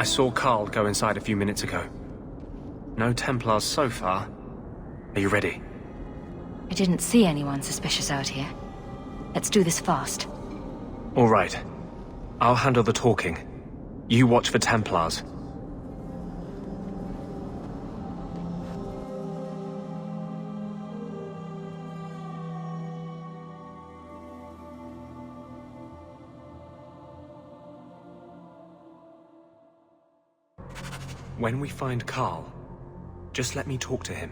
I saw Carl go inside a few minutes ago. No Templars so far. Are you ready? I didn't see anyone suspicious out here. Let's do this fast. All right. I'll handle the talking. You watch for Templars. When we find Carl, just let me talk to him.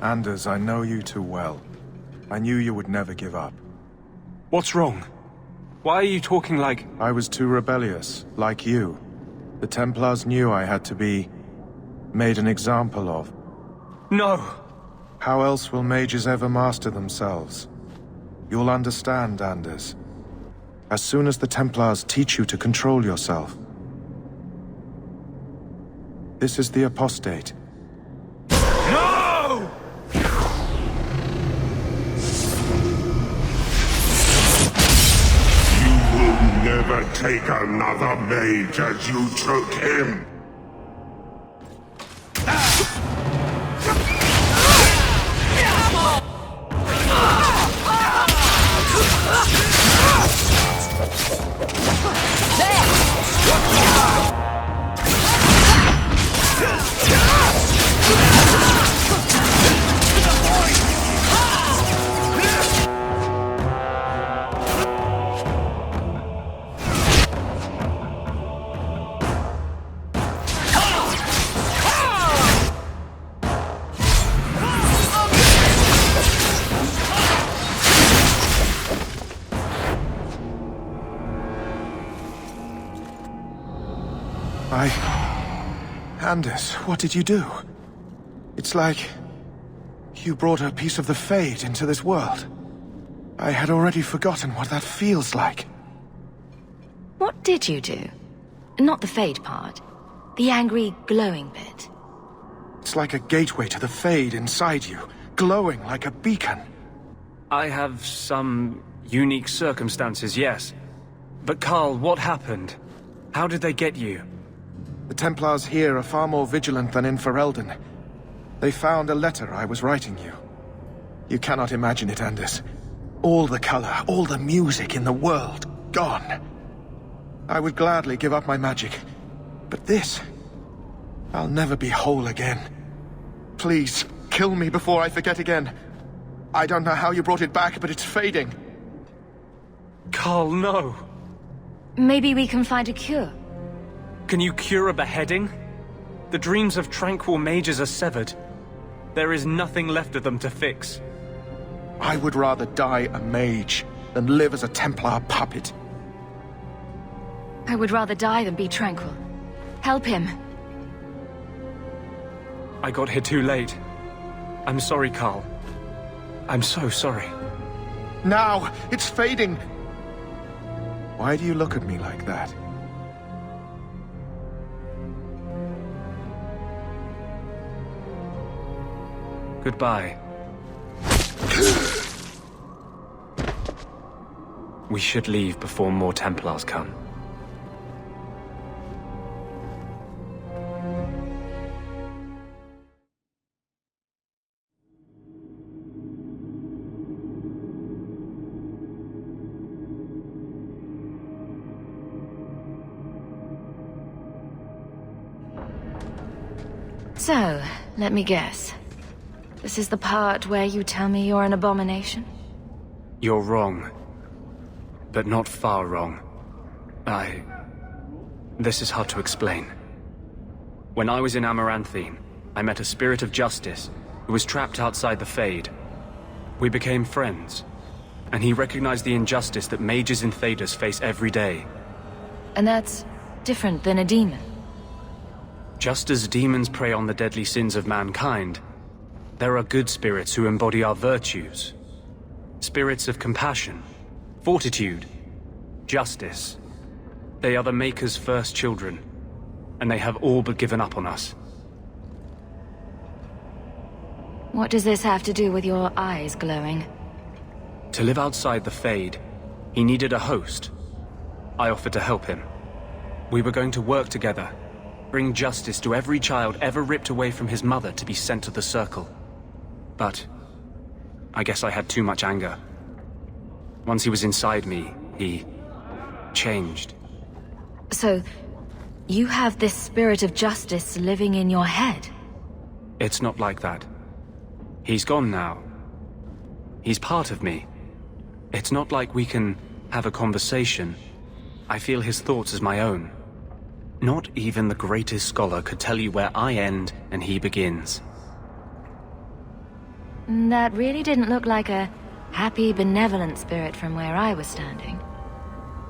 Anders, I know you too well. I knew you would never give up. What's wrong? Why are you talking like... I was too rebellious, like you. The Templars knew I had to be... made an example of. No! How else will mages ever master themselves? You'll understand, Anders. As soon as the Templars teach you to control yourself. This is the apostate. No! Never take another mage as you took him! Anders, what did you do? It's like... you brought a piece of the Fade into this world. I had already forgotten what that feels like. What did you do? Not the Fade part. The angry, glowing bit. It's like a gateway to the Fade inside you, glowing like a beacon. I have some unique circumstances, yes. But Carl, what happened? How did they get you? The Templars here are far more vigilant than in Ferelden. They found a letter I was writing you. You cannot imagine it, Anders. All the color, all the music in the world, gone. I would gladly give up my magic. But this... I'll never be whole again. Please, kill me before I forget again. I don't know how you brought it back, but it's fading. Carl, no! Maybe we can find a cure. Can you cure a beheading? The dreams of tranquil mages are severed. There is nothing left of them to fix. I would rather die a mage than live as a Templar puppet. I would rather die than be tranquil. Help him. I got here too late. I'm sorry, Carl. I'm so sorry. Now! It's fading! Why do you look at me like that? Goodbye. We should leave before more Templars come. So, let me guess. This is the part where you tell me you're an abomination? You're wrong. But not far wrong. This is hard to explain. When I was in Amaranthine, I met a spirit of justice who was trapped outside the Fade. We became friends, and he recognized the injustice that mages in Thedas face every day. And that's different than a demon. Just as demons prey on the deadly sins of mankind, there are good spirits who embody our virtues. Spirits of compassion, fortitude, justice. They are the Maker's first children, and they have all but given up on us. What does this have to do with your eyes glowing? To live outside the Fade, he needed a host. I offered to help him. We were going to work together, bring justice to every child ever ripped away from his mother to be sent to the Circle. But I guess I had too much anger. Once he was inside me, he changed. So, you have this spirit of justice living in your head? It's not like that. He's gone now. He's part of me. It's not like we can have a conversation. I feel his thoughts as my own. Not even the greatest scholar could tell you where I end and he begins. That really didn't look like a happy, benevolent spirit from where I was standing.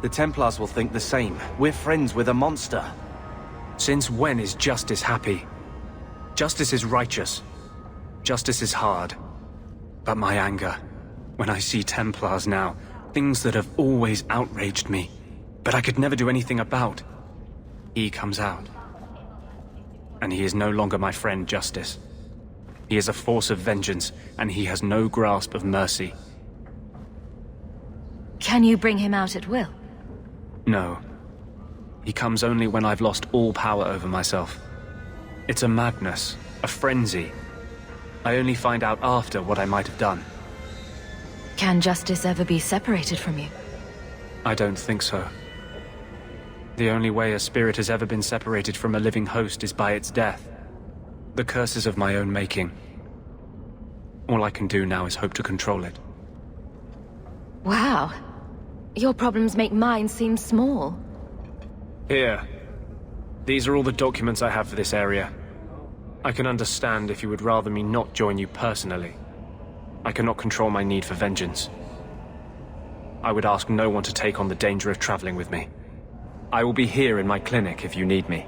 The Templars will think the same. We're friends with a monster. Since when is justice happy? Justice is righteous. Justice is hard. But my anger, when I see Templars now, things that have always outraged me, but I could never do anything about, he comes out. And he is no longer my friend, Justice. He is a force of vengeance, and he has no grasp of mercy. Can you bring him out at will? No. He comes only when I've lost all power over myself. It's a madness, a frenzy. I only find out after what I might have done. Can justice ever be separated from you? I don't think so. The only way a spirit has ever been separated from a living host is by its death. The curses of my own making. All I can do now is hope to control it. Wow. Your problems make mine seem small. Here. These are all the documents I have for this area. I can understand if you would rather me not join you personally. I cannot control my need for vengeance. I would ask no one to take on the danger of traveling with me. I will be here in my clinic if you need me.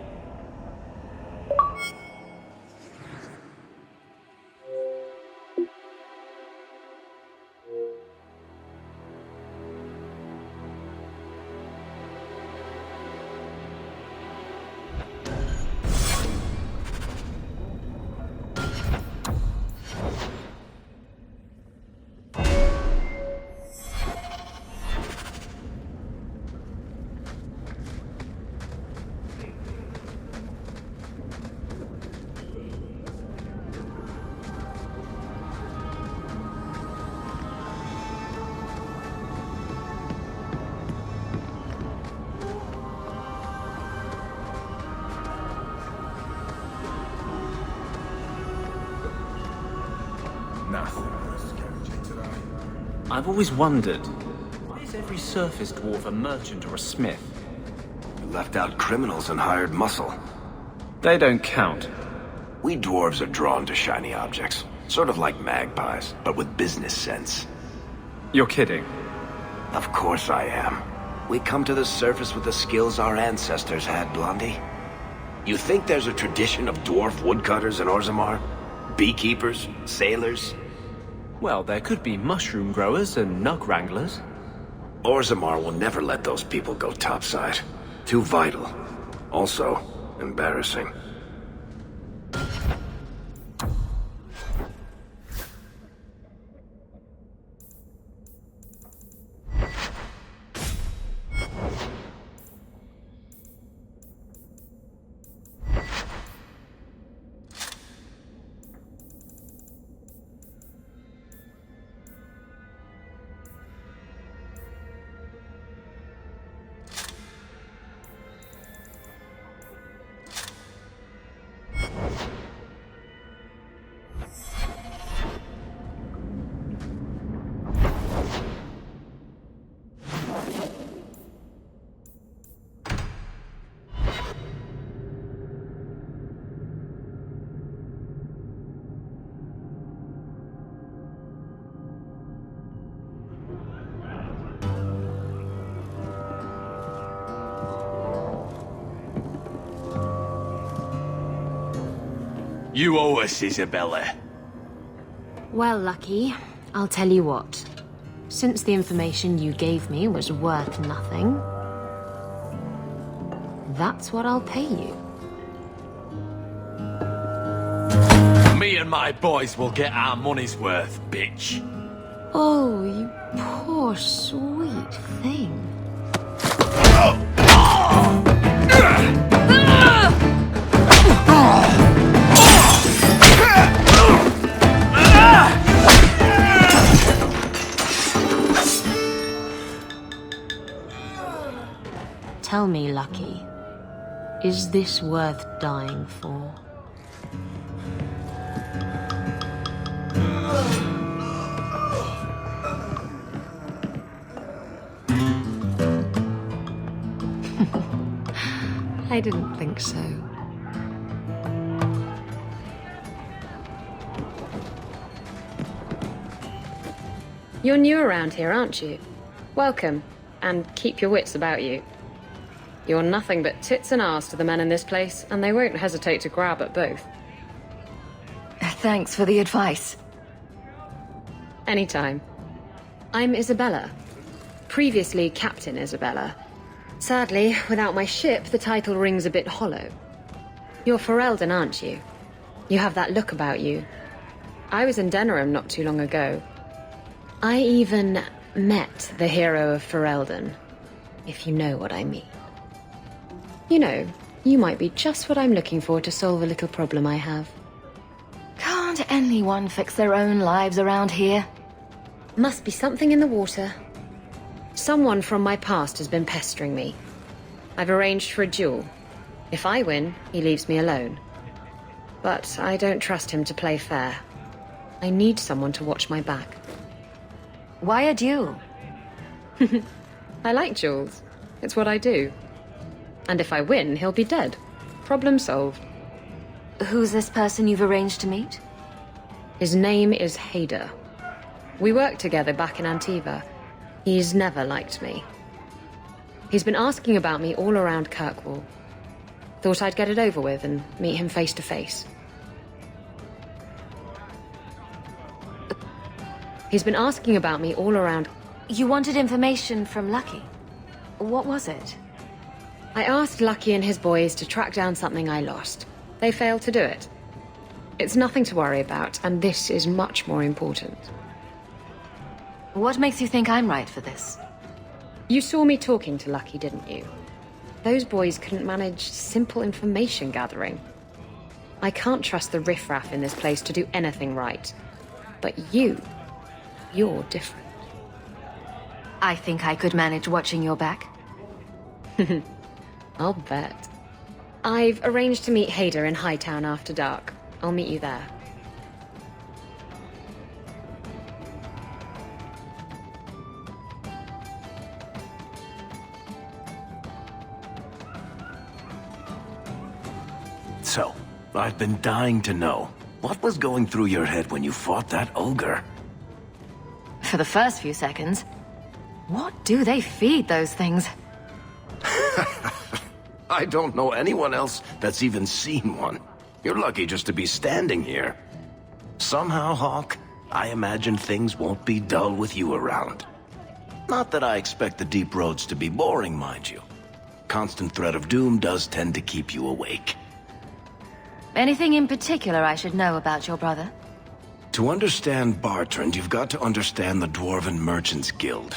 I've always wondered, why is every surface dwarf a merchant or a smith? You left out criminals and hired muscle. They don't count. We dwarves are drawn to shiny objects. Sort of like magpies, but with business sense. You're kidding. Of course I am. We come to the surface with the skills our ancestors had, Blondie. You think there's a tradition of dwarf woodcutters in Orzammar? Beekeepers? Sailors? Well, there could be mushroom growers and nug wranglers. Orzammar will never let those people go topside. Too vital. Also, embarrassing. You owe us, Isabela. Well, Lucky, I'll tell you what. Since the information you gave me was worth nothing, that's what I'll pay you. Me and my boys will get our money's worth, bitch. Oh, you poor, sweet thing. Tell me, Lucky, is this worth dying for? I didn't think so. You're new around here, aren't you? Welcome, and keep your wits about you. You're nothing but tits and arse to the men in this place, and they won't hesitate to grab at both. Thanks for the advice. Anytime. I'm Isabela. Previously Captain Isabela. Sadly, without my ship, the title rings a bit hollow. You're Ferelden, aren't you? You have that look about you. I was in Denerim not too long ago. I even met the hero of Ferelden, if you know what I mean. You know, you might be just what I'm looking for to solve a little problem I have. Can't anyone fix their own lives around here? Must be something in the water. Someone from my past has been pestering me. I've arranged for a duel. If I win, he leaves me alone. But I don't trust him to play fair. I need someone to watch my back. Why a duel? I like duels. It's what I do. And if I win, he'll be dead. Problem solved. Who's this person you've arranged to meet? His name is Hader. We worked together back in Antiva. He's never liked me. He's been asking about me all around Kirkwall. Thought I'd get it over with and meet him face to face. He's been asking about me all around. You wanted information from Lucky. What was it? I asked Lucky and his boys to track down something I lost. They failed to do it. It's nothing to worry about, and this is much more important. What makes you think I'm right for this? You saw me talking to Lucky, didn't you? Those boys couldn't manage simple information gathering. I can't trust the riffraff in this place to do anything right. But you're different. I think I could manage watching your back. I'll bet. I've arranged to meet Hader in Hightown after dark. I'll meet you there. So, I've been dying to know. What was going through your head when you fought that ogre? For the first few seconds. What do they feed those things? I don't know anyone else that's even seen one. You're lucky just to be standing here. Somehow, Hawk, I imagine things won't be dull with you around. Not that I expect the deep roads to be boring, mind you. Constant threat of doom does tend to keep you awake. Anything in particular I should know about your brother? To understand Bartrand, you've got to understand the Dwarven Merchants Guild.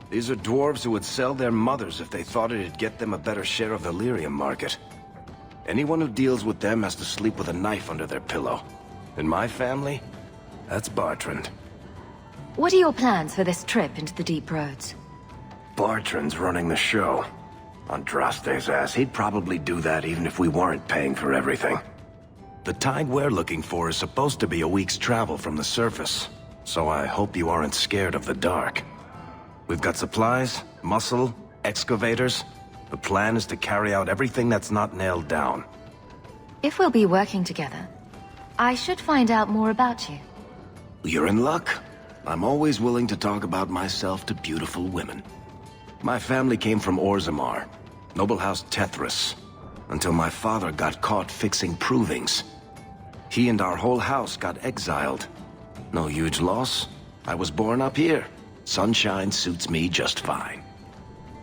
These are dwarves who would sell their mothers if they thought it'd get them a better share of the lyrium market. Anyone who deals with them has to sleep with a knife under their pillow. In my family, that's Bartrand. What are your plans for this trip into the deep roads? Bartrand's running the show. Andraste's ass, he'd probably do that even if we weren't paying for everything. The tide we're looking for is supposed to be a week's travel from the surface, so I hope you aren't scared of the dark. We've got supplies, muscle, excavators. The plan is to carry out everything that's not nailed down. If we'll be working together, I should find out more about you. You're in luck. I'm always willing to talk about myself to beautiful women. My family came from Orzammar, noble house Tethras, until my father got caught fixing provings. He and our whole house got exiled. No huge loss. I was born up here. Sunshine suits me just fine.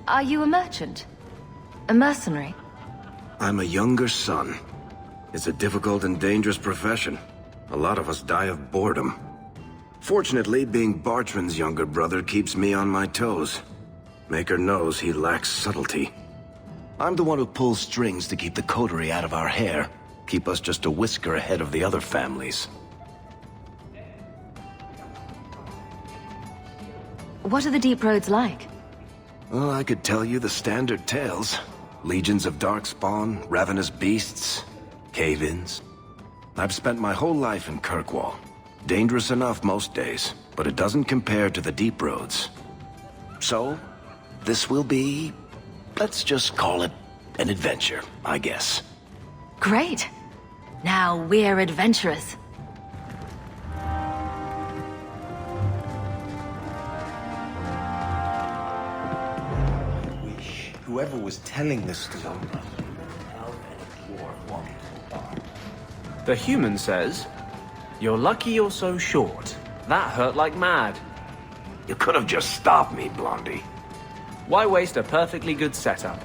Are you a merchant? A mercenary? I'm a younger son. It's a difficult and dangerous profession. A lot of us die of boredom. Fortunately, being Bartran's younger brother keeps me on my toes. Maker knows he lacks subtlety. I'm the one who pulls strings to keep the coterie out of our hair. Keep us just a whisker ahead of the other families. What are the deep roads like? Well, I could tell you the standard tales. Legions of darkspawn, ravenous beasts, cave-ins. I've spent my whole life in Kirkwall. Dangerous enough most days, but it doesn't compare to the deep roads. So, this will be... let's just call it an adventure, I guess. Great. Now we're adventurous. Whoever was telling this story. The human says, "You're lucky you're so short. That hurt like mad." You could have just stopped me, Blondie. Why waste a perfectly good setup?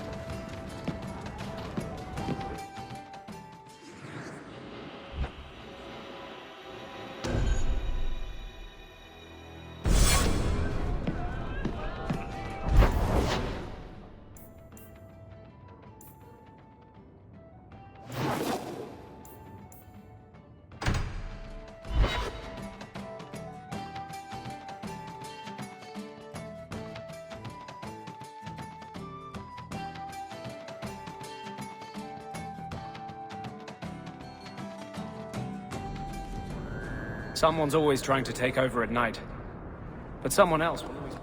Someone's always trying to take over at night. But someone else will always...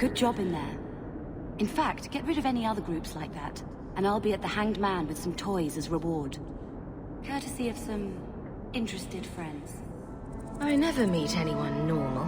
Good job in there. In fact, get rid of any other groups like that, and I'll be at the Hanged Man with some toys as reward. Courtesy of some interested friends. I never meet anyone normal.